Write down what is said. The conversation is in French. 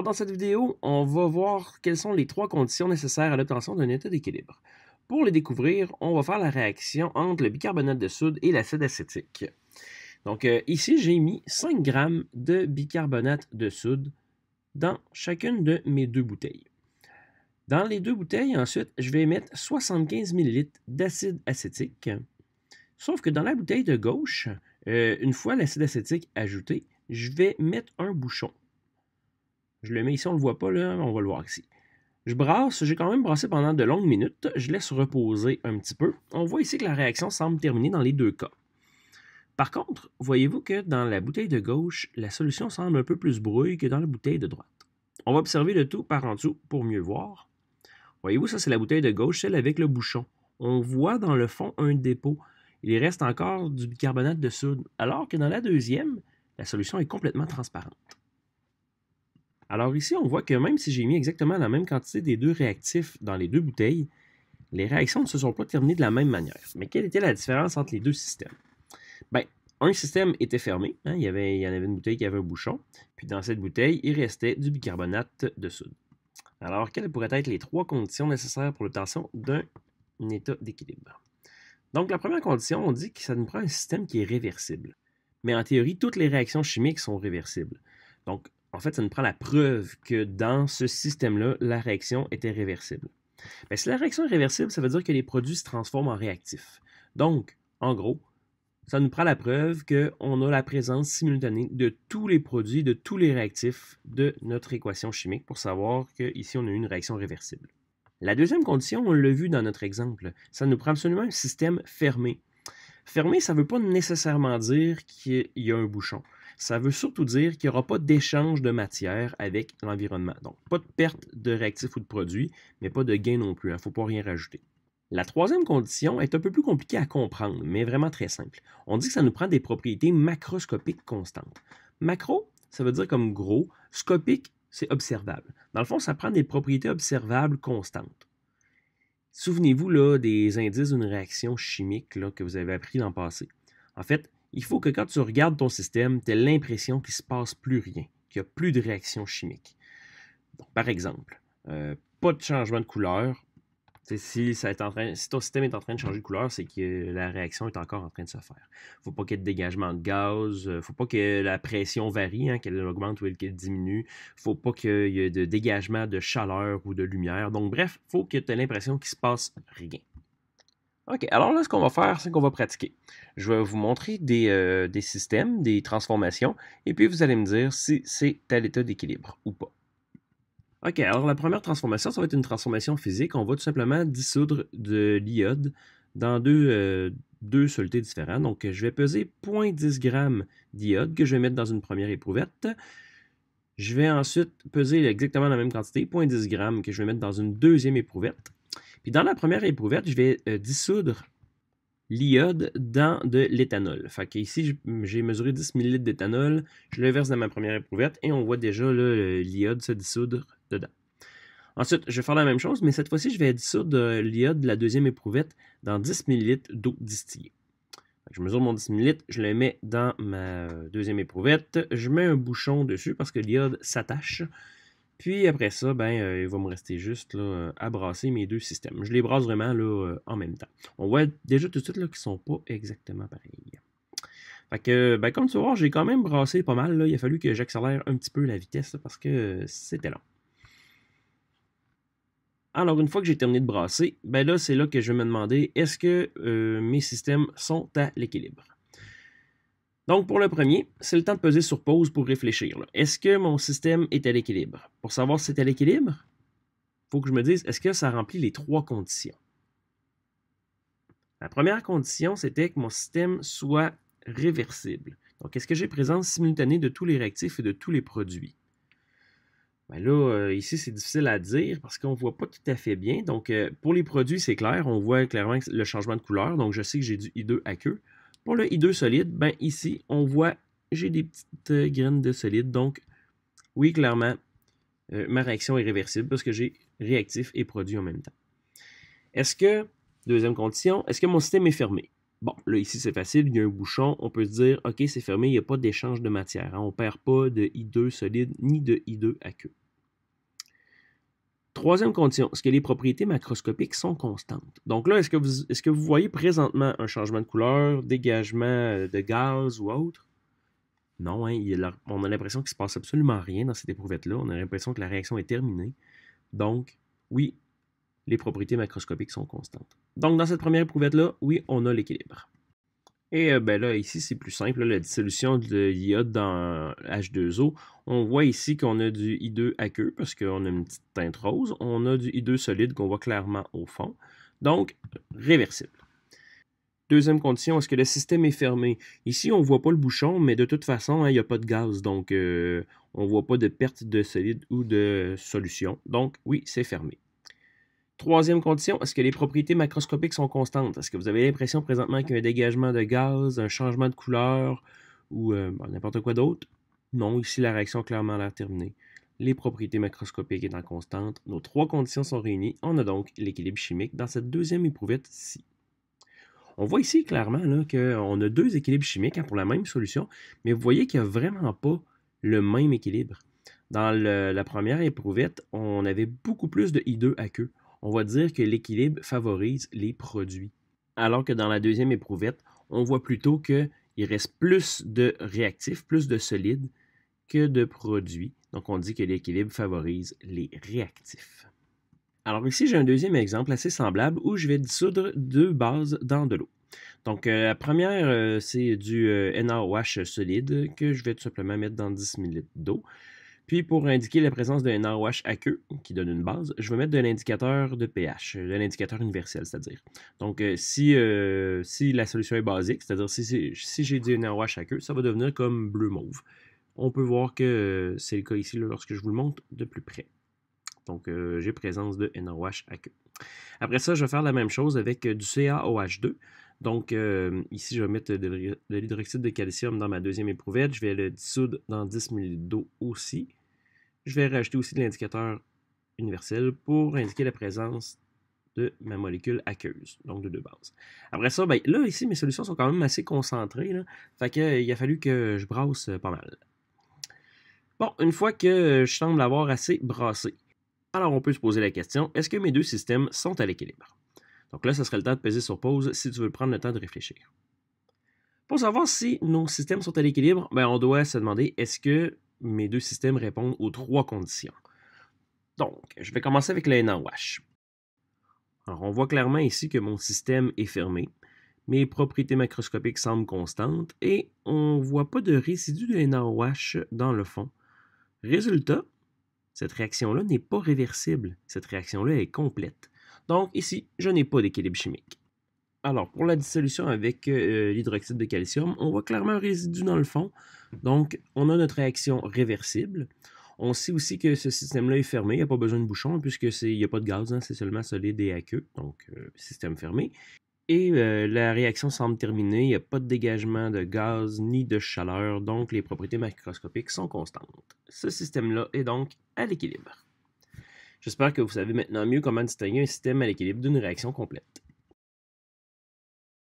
Alors, dans cette vidéo, on va voir quelles sont les trois conditions nécessaires à l'obtention d'un état d'équilibre. Pour les découvrir, on va faire la réaction entre le bicarbonate de soude et l'acide acétique. Donc, ici, j'ai mis 5 g de bicarbonate de soude dans chacune de mes deux bouteilles. Dans les deux bouteilles, ensuite, je vais mettre 75 ml d'acide acétique. Sauf que dans la bouteille de gauche, une fois l'acide acétique ajouté, je vais mettre un bouchon. Je le mets ici, on ne le voit pas, là, on va le voir ici. Je brasse, j'ai quand même brassé pendant de longues minutes, je laisse reposer un petit peu. On voit ici que la réaction semble terminer dans les deux cas. Par contre, voyez-vous que dans la bouteille de gauche, la solution semble un peu plus brouille que dans la bouteille de droite. On va observer le tout par en dessous pour mieux voir. Voyez-vous, ça c'est la bouteille de gauche, celle avec le bouchon. On voit dans le fond un dépôt. Il reste encore du bicarbonate de soude, alors que dans la deuxième, la solution est complètement transparente. Alors ici, on voit que même si j'ai mis exactement la même quantité des deux réactifs dans les deux bouteilles, les réactions ne se sont pas terminées de la même manière. Mais quelle était la différence entre les deux systèmes? Bien, un système était fermé, hein, il y en avait une bouteille qui avait un bouchon, puis dans cette bouteille, il restait du bicarbonate de soude. Alors, quelles pourraient être les trois conditions nécessaires pour l'obtention d'un état d'équilibre? Donc, la première condition, on dit que ça nous prend un système qui est réversible. Mais en théorie, toutes les réactions chimiques sont réversibles. Donc, en fait, ça nous prend la preuve que dans ce système-là, la réaction était réversible. Bien, si la réaction est réversible, ça veut dire que les produits se transforment en réactifs. Donc, en gros, ça nous prend la preuve qu'on a la présence simultanée de tous les produits, de tous les réactifs de notre équation chimique pour savoir qu'ici, on a une réaction réversible. La deuxième condition, on l'a vu dans notre exemple, ça nous prend absolument un système fermé. Fermé, ça ne veut pas nécessairement dire qu'il y a un bouchon. Ça veut surtout dire qu'il n'y aura pas d'échange de matière avec l'environnement. Donc, pas de perte de réactifs ou de produits, mais pas de gain non plus. Il ne faut pas rien rajouter. La troisième condition est un peu plus compliquée à comprendre, mais vraiment très simple. On dit que ça nous prend des propriétés macroscopiques constantes. Macro, ça veut dire comme gros. Scopique, c'est observable. Dans le fond, ça prend des propriétés observables constantes. Souvenez-vous là, des indices d'une réaction chimique là, que vous avez appris l'an passé. En fait, il faut que quand tu regardes ton système, tu aies l'impression qu'il ne se passe plus rien, qu'il n'y a plus de réaction chimique. Donc, par exemple, pas de changement de couleur. Si ton système est en train de changer de couleur, c'est que la réaction est encore en train de se faire. Il ne faut pas qu'il y ait de dégagement de gaz, il ne faut pas que la pression varie, hein, qu'elle augmente ou qu'elle diminue. Il ne faut pas qu'il y ait de dégagement de chaleur ou de lumière. Donc bref, il faut que tu aies l'impression qu'il ne se passe rien. OK, alors là, ce qu'on va faire, c'est qu'on va pratiquer. Je vais vous montrer des systèmes, des transformations, et puis vous allez me dire si c'est à l'état d'équilibre ou pas. OK, alors la première transformation, ça va être une transformation physique. On va tout simplement dissoudre de l'iode dans deux solutés différents. Donc, je vais peser 0,10 g d'iode que je vais mettre dans une première éprouvette. Je vais ensuite peser exactement la même quantité, 0,10 g, que je vais mettre dans une deuxième éprouvette. Puis dans la première éprouvette, je vais dissoudre l'iode dans de l'éthanol. Fait qu'ici, j'ai mesuré 10 ml d'éthanol, je le verse dans ma première éprouvette et on voit déjà l'iode se dissoudre dedans. Ensuite, je vais faire la même chose, mais cette fois-ci, je vais dissoudre l'iode de la deuxième éprouvette dans 10 ml d'eau distillée. Je mesure mon 10 ml, je le mets dans ma deuxième éprouvette, je mets un bouchon dessus parce que l'iode s'attache. Puis après ça, il va me rester juste là, à brasser mes deux systèmes. Je les brasse vraiment là, en même temps. On voit déjà tout de suite qu'ils ne sont pas exactement pareils. Fait que, comme tu vas voir, j'ai quand même brassé pas mal. Là. Il a fallu que j'accélère un petit peu la vitesse là, parce que c'était long. Alors, une fois que j'ai terminé de brasser, là, c'est là que je vais me demander, est-ce que mes systèmes sont à l'équilibre? Donc, pour le premier, c'est le temps de peser sur pause pour réfléchir. Est-ce que mon système est à l'équilibre? Pour savoir si c'est à l'équilibre, il faut que je me dise, est-ce que ça remplit les trois conditions? La première condition, c'était que mon système soit réversible. Donc, est-ce que j'ai présence simultanée de tous les réactifs et de tous les produits? Ici, c'est difficile à dire parce qu'on ne voit pas tout à fait bien. Donc, pour les produits, c'est clair. On voit clairement le changement de couleur. Donc, je sais que j'ai du I2 aqueux. Pour le I2 solide, ici, on voit, j'ai des petites graines de solide. Donc, oui, clairement, ma réaction est réversible parce que j'ai réactif et produit en même temps. Est-ce que, deuxième condition, est-ce que mon système est fermé? Bon, là, ici, c'est facile. Il y a un bouchon. On peut se dire, OK, c'est fermé. Il n'y a pas d'échange de matière. Hein, on ne perd pas de I2 solide ni de I2 aqueux. Troisième condition, est-ce que les propriétés macroscopiques sont constantes? Donc là, est-ce que vous voyez présentement un changement de couleur, dégagement de gaz ou autre? Non, hein, on a l'impression qu'il ne se passe absolument rien dans cette éprouvette-là. On a l'impression que la réaction est terminée. Donc, oui, les propriétés macroscopiques sont constantes. Donc, dans cette première éprouvette-là, oui, on a l'équilibre. Et ben là, ici, c'est plus simple. Là, la dissolution de l'iode dans H2O, on voit ici qu'on a du I2 aqueux parce qu'on a une petite teinte rose. On a du I2 solide qu'on voit clairement au fond. Donc, réversible. Deuxième condition, est-ce que le système est fermé? Ici, on ne voit pas le bouchon, mais de toute façon, hein, il n'y a pas de gaz. Donc, on ne voit pas de perte de solide ou de solution. Donc, oui, c'est fermé. Troisième condition, est-ce que les propriétés macroscopiques sont constantes? Est-ce que vous avez l'impression présentement qu'il y a un dégagement de gaz, un changement de couleur ou n'importe quoi d'autre? Non, ici la réaction a clairement l'air terminée. Les propriétés macroscopiques étant constantes, nos trois conditions sont réunies. On a donc l'équilibre chimique dans cette deuxième éprouvette-ci. On voit ici clairement qu'on a deux équilibres chimiques hein, pour la même solution, mais vous voyez qu'il n'y a vraiment pas le même équilibre. Dans la première éprouvette, on avait beaucoup plus de I2 aqueux. On va dire que l'équilibre favorise les produits. Alors que dans la deuxième éprouvette, on voit plutôt qu'il reste plus de réactifs, plus de solides que de produits. Donc on dit que l'équilibre favorise les réactifs. Alors ici, j'ai un deuxième exemple assez semblable où je vais dissoudre deux bases dans de l'eau. Donc la première, c'est du NaOH solide que je vais tout simplement mettre dans 10 ml d'eau. Puis pour indiquer la présence d'un NaOH aqueux, qui donne une base, je vais mettre de l'indicateur de pH, de l'indicateur universel, c'est-à-dire. Donc si la solution est basique, c'est-à-dire si j'ai du NaOH aqueux, ça va devenir comme bleu-mauve. On peut voir que c'est le cas ici là, lorsque je vous le montre de plus près. Donc j'ai présence de NaOH aqueux. Après ça, je vais faire la même chose avec du CaOH2. Donc, ici, je vais mettre de l'hydroxyde de calcium dans ma deuxième éprouvette. Je vais le dissoudre dans 10 ml d'eau aussi. Je vais rajouter aussi de l'indicateur universel pour indiquer la présence de ma molécule aqueuse, donc de deux bases. Après ça, ben, là, ici, mes solutions sont quand même assez concentrées. Là, fait qu'il a fallu que je brasse pas mal. Bon, une fois que je semble avoir assez brassé, alors on peut se poser la question, est-ce que mes deux systèmes sont à l'équilibre? Donc là, ce serait le temps de peser sur pause si tu veux prendre le temps de réfléchir. Pour savoir si nos systèmes sont à l'équilibre, ben on doit se demander est-ce que mes deux systèmes répondent aux trois conditions. Donc, je vais commencer avec le NaOH. Alors, on voit clairement ici que mon système est fermé. Mes propriétés macroscopiques semblent constantes et on ne voit pas de résidu de NaOH dans le fond. Résultat, cette réaction-là n'est pas réversible. Cette réaction-là est complète. Donc, ici, je n'ai pas d'équilibre chimique. Alors, pour la dissolution avec l'hydroxyde de calcium, on voit clairement un résidu dans le fond. Donc, on a notre réaction réversible. On sait aussi que ce système-là est fermé. Il n'y a pas besoin de bouchon puisqu'il n'y a pas de gaz. Hein, c'est seulement solide et aqueux. Donc, système fermé. Et la réaction semble terminée. Il n'y a pas de dégagement de gaz ni de chaleur. Donc, les propriétés macroscopiques sont constantes. Ce système-là est donc à l'équilibre. J'espère que vous savez maintenant mieux comment distinguer un système à l'équilibre d'une réaction complète.